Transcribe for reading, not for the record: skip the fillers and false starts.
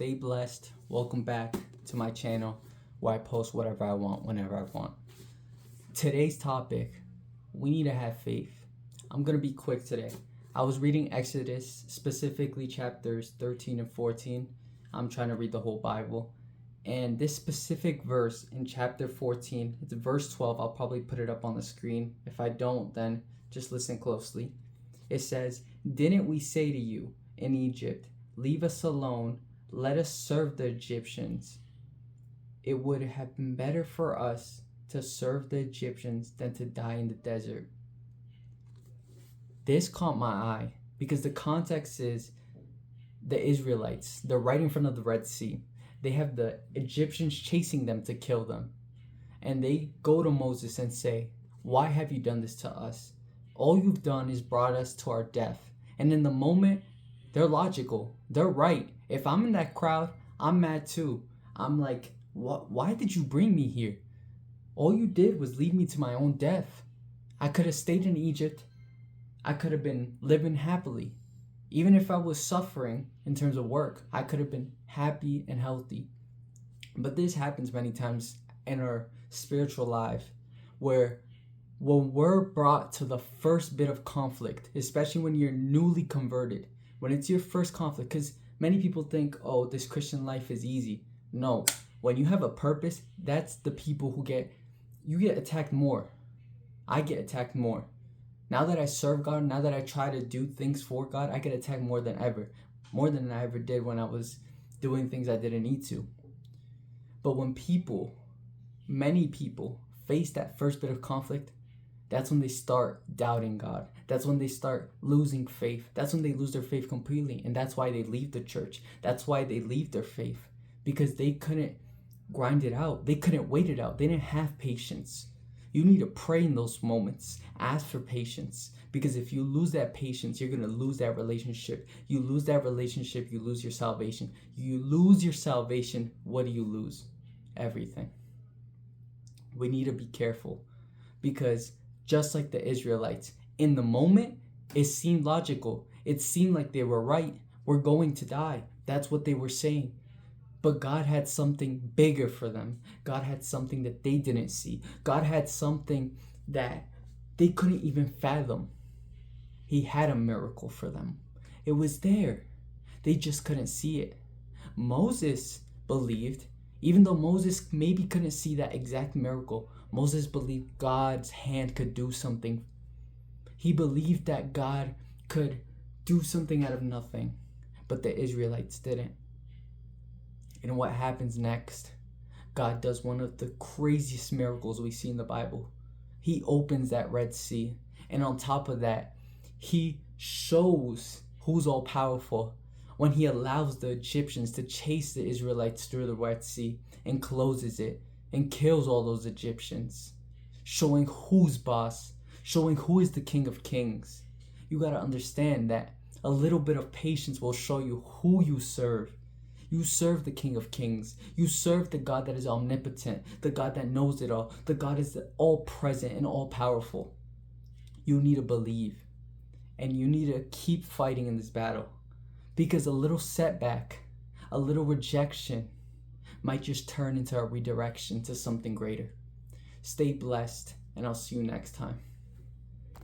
Stay blessed. Welcome back to my channel where I post whatever I want whenever I want. Today's topic, we need to have faith. I'm going to be quick today. I was reading Exodus, specifically chapters 13 and 14. I'm trying to read the whole Bible. And this specific verse in chapter 14, it's verse 12. I'll probably put it up on the screen. If I don't, then just listen closely. It says, "Didn't we say to you in Egypt, leave us alone, let us serve the Egyptians? It would have been better for us to serve the Egyptians than to die in the desert." This caught my eye because the context is the Israelites. They're right in front of the Red Sea. They have the Egyptians chasing them to kill them. And they go to Moses and say, "Why have you done this to us? All you've done is brought us to our death." And in the moment, they're logical. They're right. If I'm in that crowd, I'm mad too. I'm like, what? Why did you bring me here? All you did was lead me to my own death. I could have stayed in Egypt. I could have been living happily. Even if I was suffering in terms of work, I could have been happy and healthy. But this happens many times in our spiritual life where when we're brought to the first bit of conflict, especially when you're newly converted, when it's your first conflict, because many people think, oh, this Christian life is easy. No, when you have a purpose, that's the people who get attacked more. I get attacked more. Now that I serve God, now that I try to do things for God, I get attacked more than ever. More than I ever did when I was doing things I didn't need to. But when many people face that first bit of conflict, that's when they start doubting God. That's when they start losing faith. That's when they lose their faith completely. And that's why they leave the church. That's why they leave their faith. Because they couldn't grind it out. They couldn't wait it out. They didn't have patience. You need to pray in those moments. Ask for patience. Because if you lose that patience, you're going to lose that relationship. You lose that relationship, you lose your salvation. You lose your salvation, what do you lose? Everything. We need to be careful. Because just like the Israelites, in the moment, it seemed logical. It seemed like they were right. We're going to die. That's what they were saying. But God had something bigger for them. God had something that they didn't see. God had something that they couldn't even fathom. He had a miracle for them. It was there. They just couldn't see it. Moses believed, even though Moses maybe couldn't see that exact miracle, Moses believed God's hand could do something. He believed that God could do something out of nothing, but the Israelites didn't. And what happens next? God does one of the craziest miracles we see in the Bible. He opens that Red Sea. And on top of that, he shows who's all powerful when he allows the Egyptians to chase the Israelites through the Red Sea and closes it and kills all those Egyptians, showing who's boss, showing who is the King of Kings. You got to understand that a little bit of patience will show you who you serve. You serve the King of Kings. You serve the God that is omnipotent, the God that knows it all, the God is all present and all powerful. You need to believe, and you need to keep fighting in this battle, because a little setback, a little rejection might just turn into a redirection to something greater. Stay blessed, and I'll see you next time.